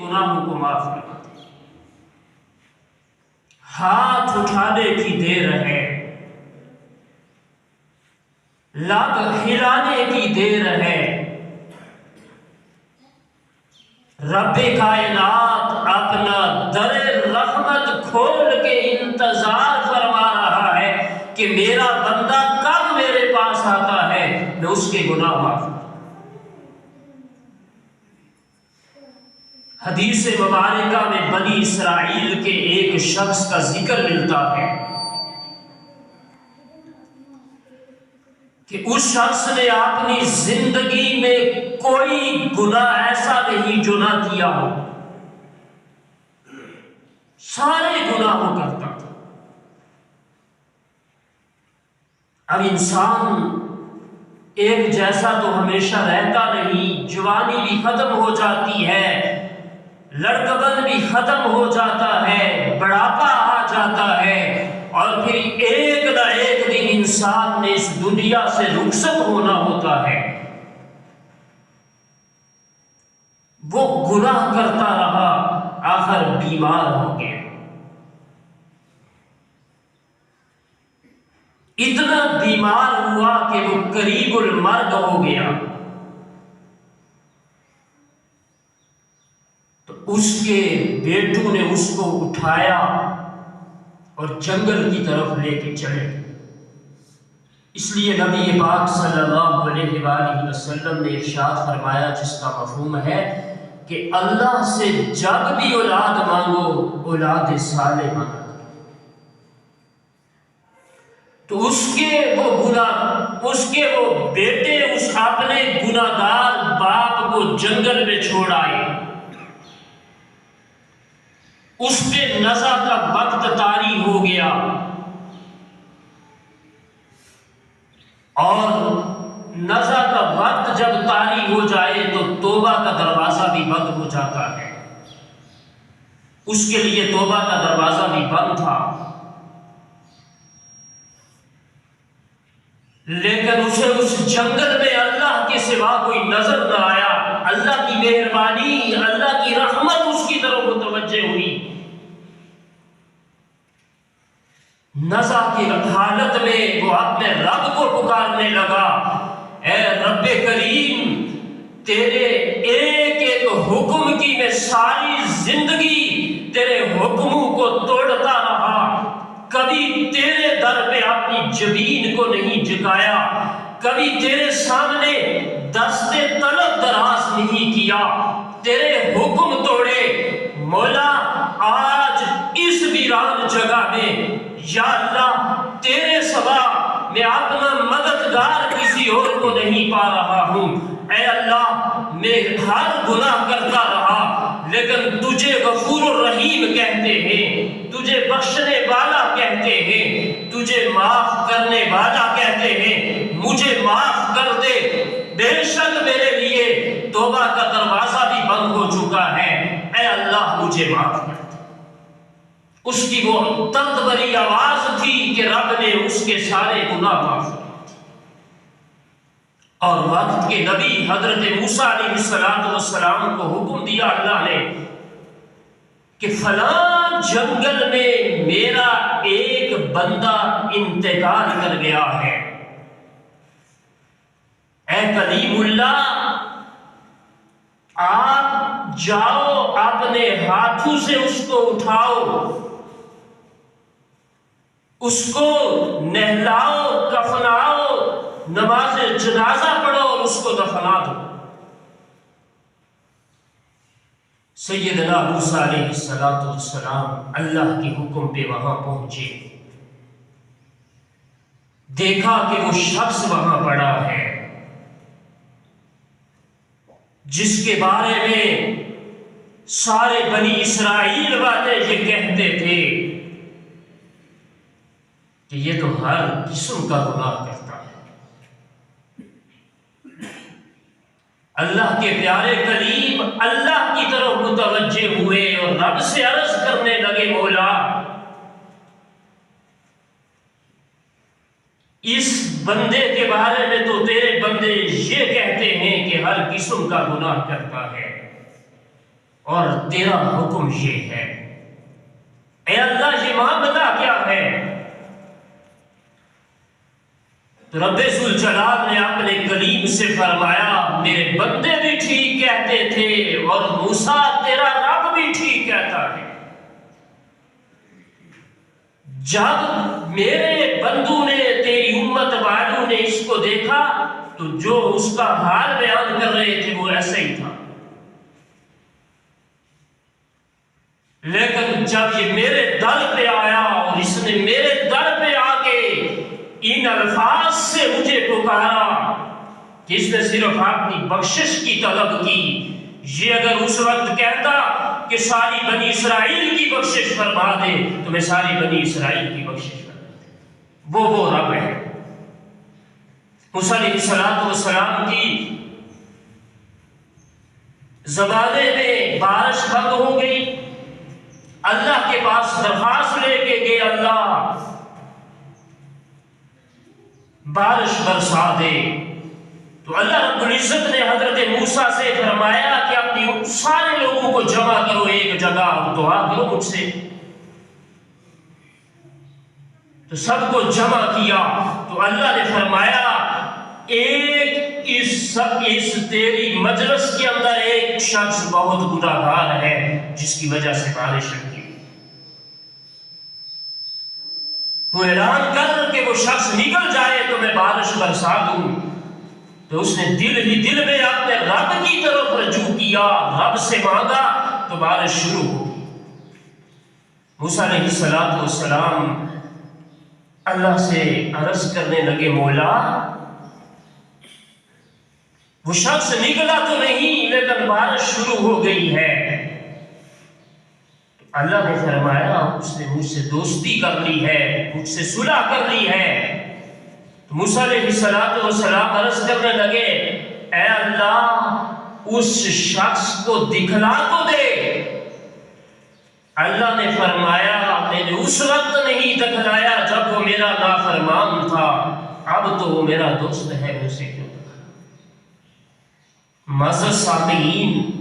گناہوں کو معاف کروا دے۔ ہاتھ اٹھانے کی دیر ہے، لب ہلانے کی دیر ہے، رب کائنات اپنا در رحمت کھول کے انتظار فرما رہا ہے کہ میرا بندہ کب میرے پاس آتا ہے میں اس کے گناہ معاف کروں۔ حدیث مبارکہ میں بنی اسرائیل کے ایک شخص کا ذکر ملتا ہے کہ اس شخص نے اپنی زندگی میں کوئی گناہ ایسا نہیں جو نہ کیا ہو، سارے گناہوں کرتا تھا۔ اب انسان ایک جیسا تو ہمیشہ رہتا نہیں، جوانی بھی ختم ہو جاتی ہے، لڑکپن بھی ختم ہو جاتا ہے، بڑھاپا آ جاتا ہے، اور پھر ایک نہ ایک دن انسان نے اس دنیا سے رخصت ہونا ہوتا ہے۔ وہ گناہ کرتا رہا، آخر بیمار ہو گیا، اتنا بیمار ہوا کہ وہ قریب المرگ ہو گیا۔ تو اس کے بیٹوں نے اس کو اٹھایا اور جنگل کی طرف لے کے چلے۔ اس لیے نبی پاک صلی اللہ علیہ وآلہ وسلم نے ارشاد فرمایا، جس کا مفہوم ہے کہ اللہ سے جب بھی اولاد مانگو اولاد صالح مانگو۔ تو اس کے وہ بیٹے اس اپنے گناہگار باپ کو جنگل میں چھوڑ آئے۔ اس پہ نزع کا وقت طاری ہو گیا، اور نزع کا وقت جب طاری ہو جائے تو توبہ کا دروازہ بھی بند ہو جاتا ہے۔ اس کے لیے توبہ کا دروازہ بھی بند تھا، لیکن اسے اس جنگل میں اللہ کے سوا کوئی نظر نہ آیا۔ اللہ کی مہربانی، اللہ کی رحمت اس کی طرف متوجہ ہوئی۔ نزع کی حالت میں وہ اپنے رب کو پکارنے لگا، اے رب کریم، تیرے ایک ایک حکم کی میں ساری زندگی تیرے حکموں کو توڑتا رہا، کبھی تیرے در پہ اپنی جبین کو نہیں جھکایا، کبھی تیرے سامنے دست طلب دراز نہیں کیا، تیرے حکم توڑے۔ مولا آج اس ویران جگہ میں یا اللہ تیرے سوا میں اپنا مددگار کسی اور کو نہیں پا رہا ہوں۔ اے اللہ میں ہر گناہ کرتا رہا، لیکن تجھے غفور الرحیم کہتے ہیں، تجھے بخشنے والا کہتے ہیں، تجھے معاف کرنے والا کہتے ہیں، مجھے معاف کر دے۔ بے شک میرے لیے توبہ کا دروازہ بھی بند ہو چکا ہے، اے اللہ مجھے معاف کر دے۔ اس کی وہ درد بھری آواز تھی کہ رب نے اس کے سارے گناہ معاف کر دیے۔ اور وقت کے نبی حضرت موسیٰ علیہ السلام کو حکم دیا اللہ نے کہ فلاں جنگل میں میرا ایک بندہ انتقال کر گیا ہے، اے کلیم اللہ آپ جاؤ، اپنے ہاتھوں سے اس کو اٹھاؤ، اس کو نہلاؤ، کفناؤ، نماز جنازہ پڑھو اور اس کو دفنا دو۔ سیدنا موسیٰ علیہ السلام اللہ کے حکم پہ وہاں پہنچے، دیکھا کہ وہ شخص وہاں پڑا ہے جس کے بارے میں سارے بنی اسرائیل والے یہ کہتے تھے کہ یہ تو ہر قسم کا گناہ کرتا ہے۔ اللہ کے پیارے کلیم اللہ کی طرف متوجہ ہوئے اور رب سے عرض کرنے لگے، مولا اس بندے کے بارے میں تو تیرے بندے یہ کہتے ہیں کہ ہر قسم کا گناہ کرتا ہے، اور تیرا حکم یہ ہے۔ اے اللہ یہ معاملہ کیا ہے؟ تو رب ذوالجلال نے اپنے کلیم سے فرمایا میرے بندے بھی ٹھیک کہتے تھے اور موسیٰ تیرا رب بھی ٹھیک کہتا ہے۔ جب میرے بندوں نے تیری امت والوں نے اس کو دیکھا تو جو اس کا حال بیان کر رہے تھے وہ ایسا ہی تھا، لیکن جب یہ میرے در پہ آیا اور اس نے میرے در پہ آ کے ان الفاظ سے مجھے پکارا کہ اس نے صرف اپنی بخشش کی طلب کی، یہ اگر اس وقت کہتا کہ ساری بنی اسرائیل کی بخشش فرما دے تو میں ساری بنی اسرائیل کی بخشش فرما دے۔ وہ رب ہے۔ موسیٰ علیہ السلام کی زمانے میں بارش بند ہو گئی، اللہ کے پاس درخواست لے کے گئے اللہ بارش برسا دے، تو اللہ رب العزت نے حضرت موسیٰ سے فرمایا کہ اپنی سارے لوگوں کو جمع کرو ایک جگہ اور دعا کرو مجھ سے۔ تو سب کو جمع کیا تو اللہ نے فرمایا ایک اس تیری مجلس کے اندر ایک شخص بہت گناہگار ہے جس کی وجہ سے بارش رکی، تو اعلان کر کہ وہ شخص نکل جائے تو میں بارش برسا دوں۔ تو اس نے دل ہی دل میں اپنے رب کی طرف رجوع کیا، رب سے مانگا تو بارش شروع ہو گئی۔ موسیٰ علیہ السلام اللہ سے عرض کرنے لگے مولا وہ شخص نکلا تو نہیں لیکن بارش شروع ہو گئی ہے۔ تو اللہ نے فرمایا اس نے مجھ سے دوستی کر لی ہے، مجھ سے صلح کر لی ہے۔ تو موسیٰ علیہ السلام عرض کرنے لگے اے اللہ اس شخص کو دکھلا تو دے۔ اللہ نے فرمایا میں نے اس وقت نہیں دکھلایا جب وہ میرا نافرمان تھا، اب تو وہ میرا دوست ہے، مجھ سے کیوں دکھلا؟ معزز سامعین،